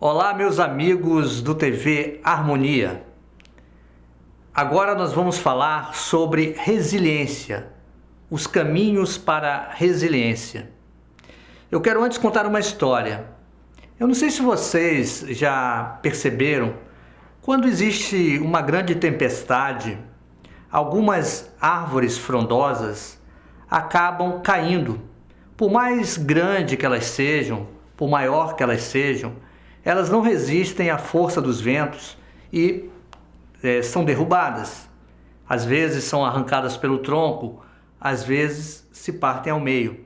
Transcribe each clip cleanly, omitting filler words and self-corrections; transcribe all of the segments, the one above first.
Olá, meus amigos do TV Harmonia. Agora nós vamos falar sobre resiliência, os caminhos para a resiliência. Eu quero antes contar uma história. Eu não sei se vocês já perceberam, quando existe uma grande tempestade, algumas árvores frondosas acabam caindo. Por mais grande que elas sejam, por maior que elas sejam, elas não resistem à força dos ventos e são derrubadas. Às vezes são arrancadas pelo tronco, às vezes se partem ao meio.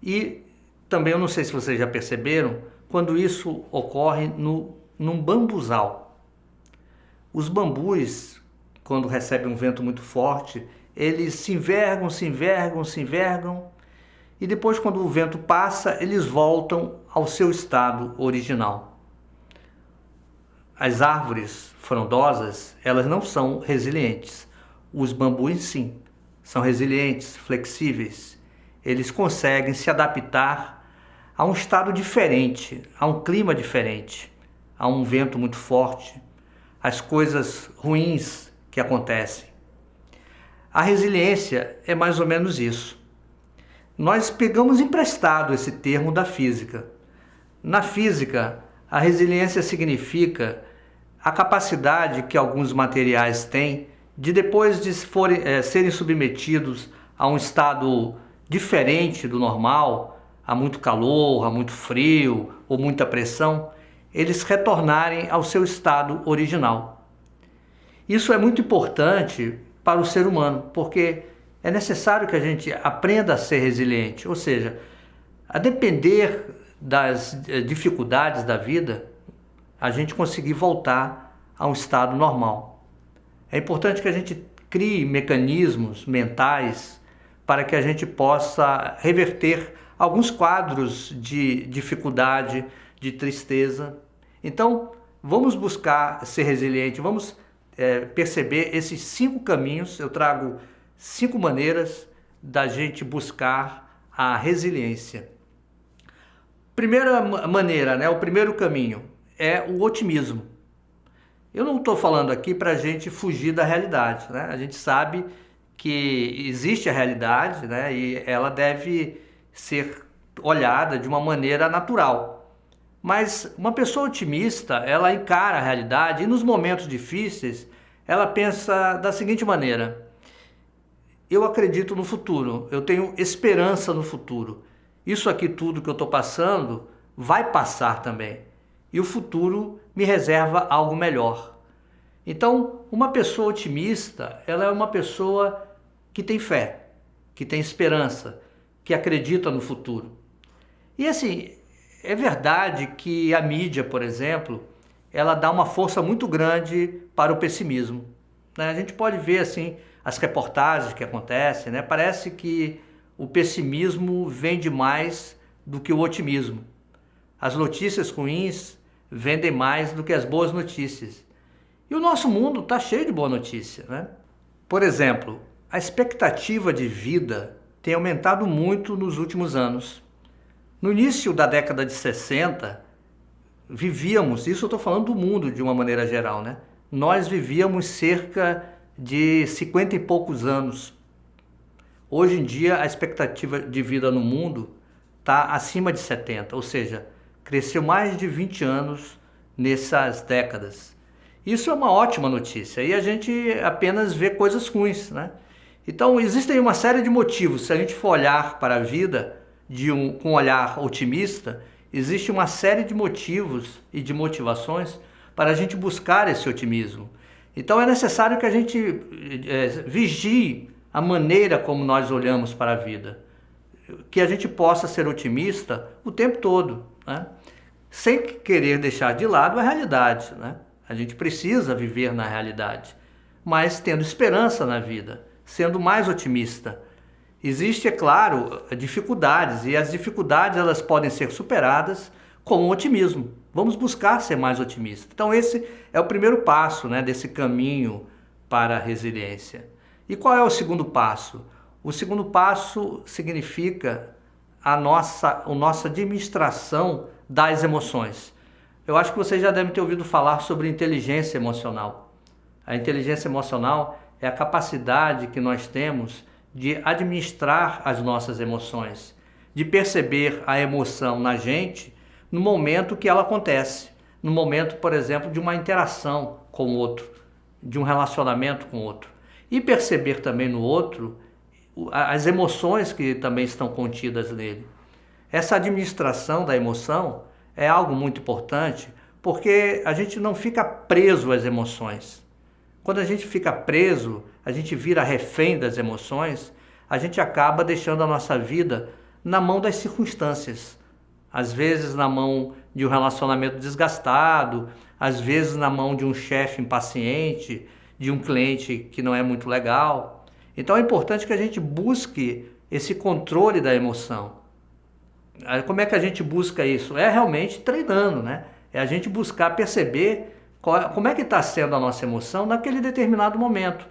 E também, eu não sei se vocês já perceberam, quando isso ocorre num bambuzal. Os bambus, quando recebem um vento muito forte, eles se envergam, e depois, quando o vento passa, eles voltam ao seu estado original. As árvores frondosas, elas não são resilientes. Os bambus, sim, são resilientes, flexíveis. Eles conseguem se adaptar a um estado diferente, a um clima diferente, a um vento muito forte, às coisas ruins que acontecem. A resiliência é mais ou menos isso. Nós pegamos emprestado esse termo da física. Na física, a resiliência significa a capacidade que alguns materiais têm de, depois de serem submetidos a um estado diferente do normal, a muito calor, a muito frio ou muita pressão, eles retornarem ao seu estado original. Isso é muito importante para o ser humano, porque é necessário que a gente aprenda a ser resiliente, ou seja, a depender das dificuldades da vida, a gente conseguir voltar a um estado normal. É importante que a gente crie mecanismos mentais para que a gente possa reverter alguns quadros de dificuldade, de tristeza. Então, vamos buscar ser resiliente, vamos perceber esses 5 caminhos. Eu trago 5 maneiras da gente buscar a resiliência. Primeira maneira, o primeiro caminho é o otimismo. Eu não estou falando aqui para a gente fugir da realidade, A gente sabe que existe a realidade, e ela deve ser olhada de uma maneira natural. Mas uma pessoa otimista, ela encara a realidade e nos momentos difíceis, ela pensa da seguinte maneira: eu acredito no futuro, eu tenho esperança no futuro. Isso aqui tudo que eu estou passando vai passar também. E o futuro me reserva algo melhor. Então, uma pessoa otimista, ela é uma pessoa que tem fé, que tem esperança, que acredita no futuro. E assim, é verdade que a mídia, por exemplo, ela dá uma força muito grande para o pessimismo. A gente pode ver assim as reportagens que acontecem, Parece que o pessimismo vende mais do que o otimismo. As notícias ruins vendem mais do que as boas notícias. E o nosso mundo está cheio de boa notícia, Por exemplo, a expectativa de vida tem aumentado muito nos últimos anos. No início da década de 60, vivíamos, isso eu estou falando do mundo de uma maneira geral, Nós vivíamos cerca de 50 e poucos anos. Hoje em dia, a expectativa de vida no mundo está acima de 70, ou seja, cresceu mais de 20 anos nessas décadas. Isso é uma ótima notícia e a gente apenas vê coisas ruins, Então, existem uma série de motivos. Se a gente for olhar para a vida com um olhar otimista, existe uma série de motivos e de motivações para a gente buscar esse otimismo. Então, é necessário que a gente vigie a maneira como nós olhamos para a vida, que a gente possa ser otimista o tempo todo, sem querer deixar de lado a realidade, A gente precisa viver na realidade, mas tendo esperança na vida, sendo mais otimista. Existe, é claro, dificuldades, e as dificuldades elas podem ser superadas com o otimismo. Vamos buscar ser mais otimista. Então esse é o primeiro passo, desse caminho para a resiliência. E qual é o segundo passo? O segundo passo significa a nossa administração das emoções. Eu acho que vocês já devem ter ouvido falar sobre inteligência emocional. A inteligência emocional é a capacidade que nós temos de administrar as nossas emoções, de perceber a emoção na gente no momento que ela acontece, no momento, por exemplo, de uma interação com o outro, de um relacionamento com o outro. E perceber também no outro as emoções que também estão contidas nele. Essa administração da emoção é algo muito importante, porque a gente não fica preso às emoções. Quando a gente fica preso, a gente vira refém das emoções, a gente acaba deixando a nossa vida na mão das circunstâncias. Às vezes na mão de um relacionamento desgastado, às vezes na mão de um chefe impaciente, de um cliente que não é muito legal. Então é importante que a gente busque esse controle da emoção. Como é que a gente busca isso? É realmente treinando, né? É a gente buscar perceber como é que está sendo a nossa emoção naquele determinado momento.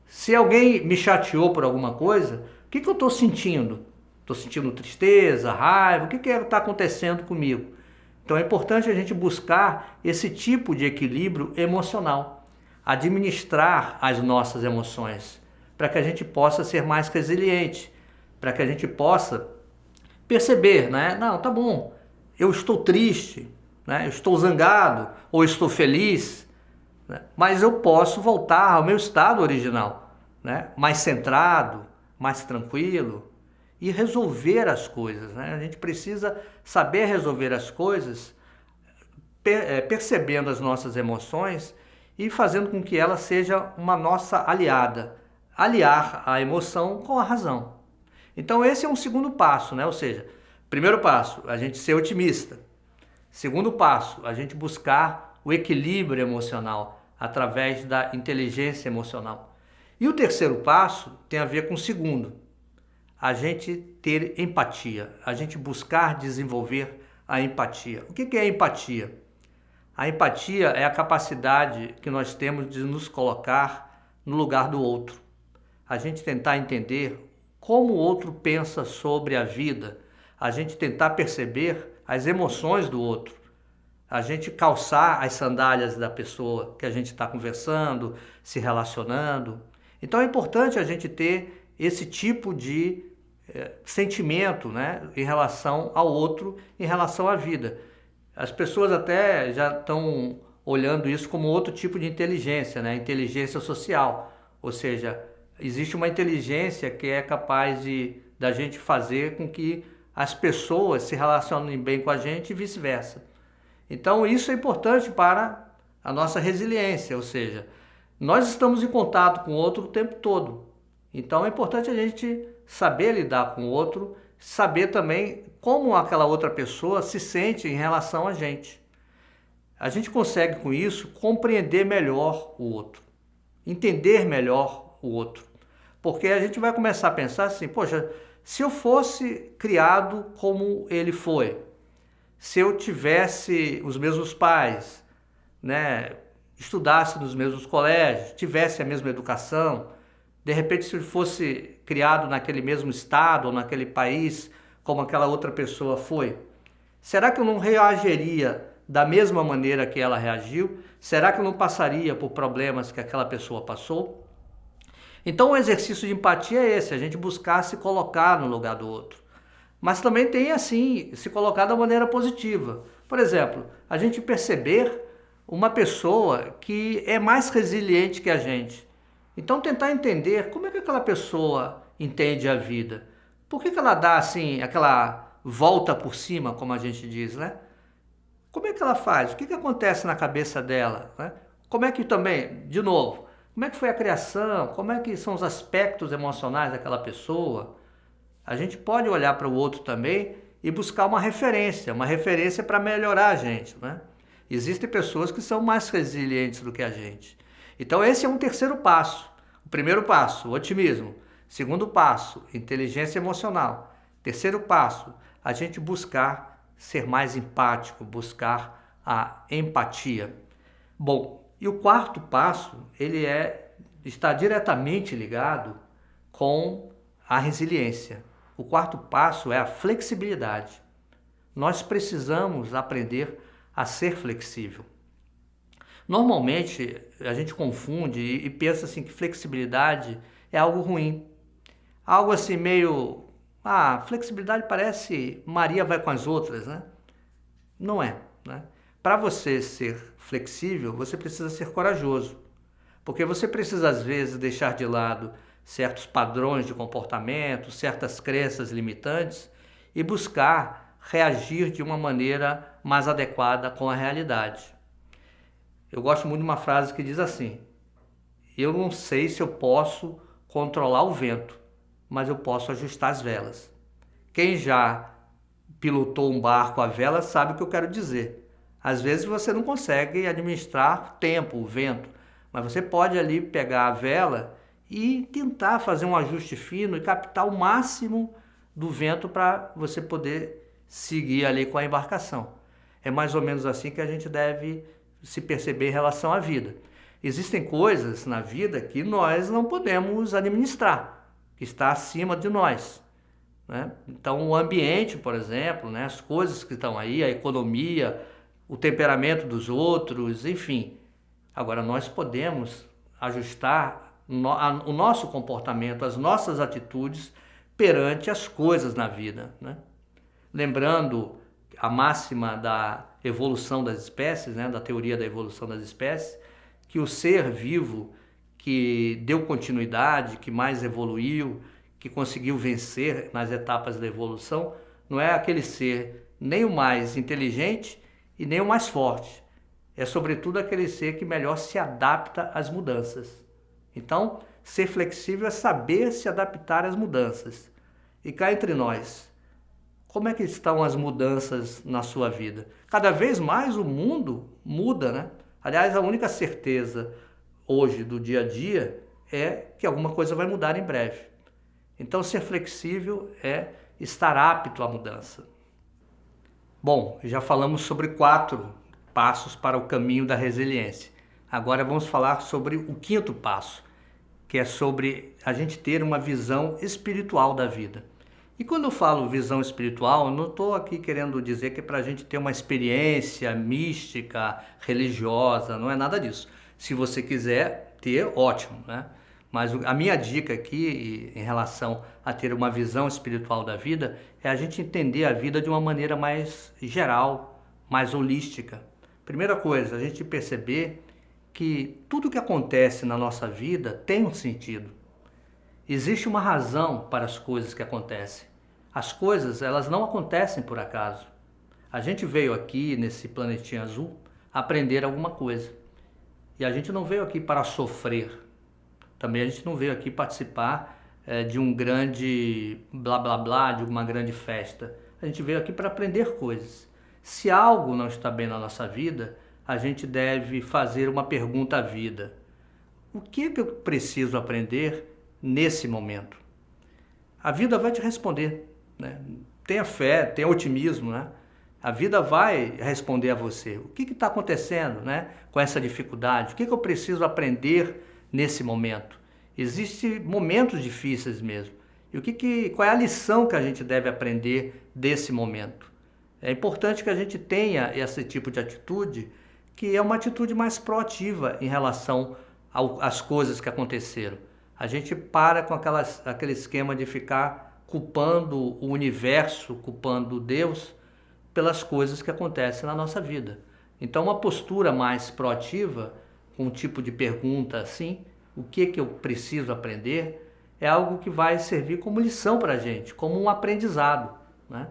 Se alguém me chateou por alguma coisa, o que eu estou sentindo? Estou sentindo tristeza, raiva, o que está acontecendo comigo? Então é importante a gente buscar esse tipo de equilíbrio emocional, administrar as nossas emoções, para que a gente possa ser mais resiliente, para que a gente possa perceber, né? Não, tá bom, eu estou triste, né? Eu estou zangado ou estou feliz, né? Mas eu posso voltar ao meu estado original, né? Mais centrado, mais tranquilo e resolver as coisas, né? A gente precisa saber resolver as coisas percebendo as nossas emoções e fazendo com que ela seja uma nossa aliada, aliar a emoção com a razão. Então esse é um segundo passo, né? Ou seja, primeiro passo, a gente ser otimista. Segundo passo, a gente buscar o equilíbrio emocional através da inteligência emocional. E o terceiro passo tem a ver com o segundo, a gente ter empatia, a gente buscar desenvolver a empatia. O que é empatia? A empatia é a capacidade que nós temos de nos colocar no lugar do outro. A gente tentar entender como o outro pensa sobre a vida, a gente tentar perceber as emoções do outro, a gente calçar as sandálias da pessoa que a gente está conversando, se relacionando. Então é importante a gente ter esse tipo de sentimento, né, em relação ao outro, em relação à vida. As pessoas até já estão olhando isso como outro tipo de inteligência, né, inteligência social, ou seja, existe uma inteligência que é capaz da gente fazer com que as pessoas se relacionem bem com a gente e vice-versa. Então isso é importante para a nossa resiliência, ou seja, nós estamos em contato com o outro o tempo todo. Então é importante a gente saber lidar com o outro, saber também como aquela outra pessoa se sente em relação a gente. A gente consegue com isso compreender melhor o outro, entender melhor o outro. Porque a gente vai começar a pensar assim, poxa, se eu fosse criado como ele foi, se eu tivesse os mesmos pais, né, estudasse nos mesmos colégios, tivesse a mesma educação, de repente se eu fosse criado naquele mesmo estado ou naquele país como aquela outra pessoa foi, será que eu não reagiria da mesma maneira que ela reagiu? Será que eu não passaria por problemas que aquela pessoa passou? Então o exercício de empatia é esse, a gente buscar se colocar no lugar do outro. Mas também tem assim, se colocar da maneira positiva. Por exemplo, a gente perceber uma pessoa que é mais resiliente que a gente. Então tentar entender como é que aquela pessoa entende a vida. Por que ela dá assim, aquela volta por cima, como a gente diz, né? Como é que ela faz? O que acontece na cabeça dela, né? Como é que também, de novo, como é que foi a criação? Como é que são os aspectos emocionais daquela pessoa? A gente pode olhar para o outro também e buscar uma referência para melhorar a gente, né? Existem pessoas que são mais resilientes do que a gente. Então esse é um terceiro passo. O primeiro passo, otimismo. Segundo passo, inteligência emocional. Terceiro passo, a gente buscar ser mais empático, buscar a empatia. Bom, e o quarto passo, ele está diretamente ligado com a resiliência. O quarto passo é a flexibilidade. Nós precisamos aprender a ser flexível. Normalmente a gente confunde e pensa assim que flexibilidade é algo ruim. Algo assim meio, flexibilidade parece Maria vai com as outras, né? Não é, né? Para você ser flexível, você precisa ser corajoso. Porque você precisa às vezes deixar de lado certos padrões de comportamento, certas crenças limitantes e buscar reagir de uma maneira mais adequada com a realidade. Eu gosto muito de uma frase que diz assim: eu não sei se eu posso controlar o vento, mas eu posso ajustar as velas. Quem já pilotou um barco à vela sabe o que eu quero dizer. Às vezes você não consegue administrar o tempo, o vento, mas você pode ali pegar a vela e tentar fazer um ajuste fino e captar o máximo do vento para você poder seguir ali com a embarcação. É mais ou menos assim que a gente deve se perceber em relação à vida. Existem coisas na vida que nós não podemos administrar, que está acima de nós, né? Então o ambiente, por exemplo, né? As coisas que estão aí, a economia, o temperamento dos outros, enfim. Agora nós podemos ajustar o nosso comportamento, as nossas atitudes perante as coisas na vida, né? Lembrando a máxima da evolução das espécies, né? Da teoria da evolução das espécies, que o ser vivo que deu continuidade, que mais evoluiu, que conseguiu vencer nas etapas da evolução, não é aquele ser nem o mais inteligente e nem o mais forte. É sobretudo aquele ser que melhor se adapta às mudanças. Então, ser flexível é saber se adaptar às mudanças. E cá entre nós, como é que estão as mudanças na sua vida? Cada vez mais o mundo muda, né? Aliás, a única certeza hoje do dia a dia é que alguma coisa vai mudar em breve. Então, ser flexível é estar apto à mudança. Bom, já falamos sobre 4 passos para o caminho da resiliência. Agora vamos falar sobre o 5º passo, que é sobre a gente ter uma visão espiritual da vida. E quando eu falo visão espiritual, eu não estou aqui querendo dizer que é para a gente ter uma experiência mística, religiosa, não é nada disso. Se você quiser ter, ótimo, né? Mas a minha dica aqui em relação a ter uma visão espiritual da vida é a gente entender a vida de uma maneira mais geral, mais holística. Primeira coisa, a gente perceber que tudo que acontece na nossa vida tem um sentido. Existe uma razão para as coisas que acontecem. As coisas, elas não acontecem por acaso. A gente veio aqui, nesse planetinha azul, aprender alguma coisa. E a gente não veio aqui para sofrer. Também a gente não veio aqui participar de um grande blá blá blá, de uma grande festa. A gente veio aqui para aprender coisas. Se algo não está bem na nossa vida, a gente deve fazer uma pergunta à vida. O que é que eu preciso aprender nesse momento? A vida vai te responder, né? Tenha fé, tenha otimismo, né? A vida vai responder a você. O que está acontecendo, né, com essa dificuldade? O que eu preciso aprender nesse momento? Existem momentos difíceis mesmo. E qual é a lição que a gente deve aprender desse momento? É importante que a gente tenha esse tipo de atitude, que é uma atitude mais proativa em relação às coisas que aconteceram. A gente para com aquele esquema de ficar culpando o universo, culpando Deus pelas coisas que acontecem na nossa vida. Então, uma postura mais proativa, com um tipo de pergunta assim, o que eu preciso aprender, é algo que vai servir como lição para a gente, como um aprendizado, né?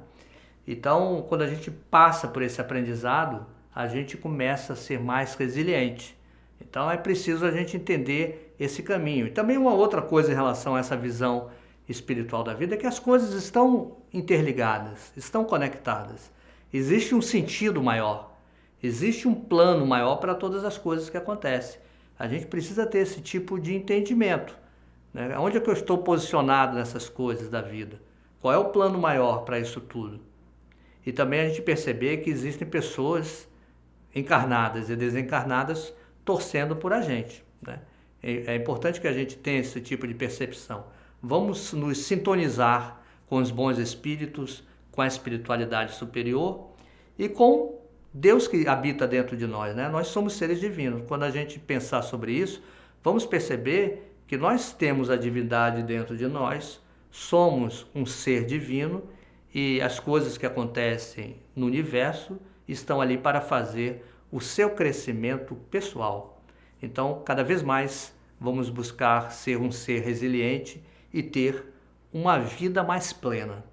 Então, quando a gente passa por esse aprendizado, a gente começa a ser mais resiliente. Então, é preciso a gente entender esse caminho. E também uma outra coisa em relação a essa visão espiritual da vida é que as coisas estão interligadas, estão conectadas. Existe um sentido maior, existe um plano maior para todas as coisas que acontecem. A gente precisa ter esse tipo de entendimento, né? Onde é que eu estou posicionado nessas coisas da vida? Qual é o plano maior para isso tudo? E também a gente perceber que existem pessoas encarnadas e desencarnadas torcendo por a gente, né? É importante que a gente tenha esse tipo de percepção. Vamos nos sintonizar com os bons espíritos, com a espiritualidade superior e com Deus que habita dentro de nós, né? Nós somos seres divinos. Quando a gente pensar sobre isso, vamos perceber que nós temos a divindade dentro de nós, somos um ser divino e as coisas que acontecem no universo estão ali para fazer o seu crescimento pessoal. Então, cada vez mais, vamos buscar ser um ser resiliente e ter uma vida mais plena.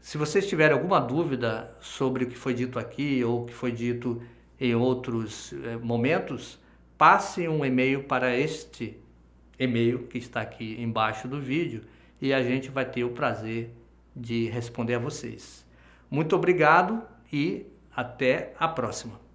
Se vocês tiverem alguma dúvida sobre o que foi dito aqui ou o que foi dito em outros momentos, passe um e-mail para este e-mail que está aqui embaixo do vídeo e a gente vai ter o prazer de responder a vocês. Muito obrigado e até a próxima.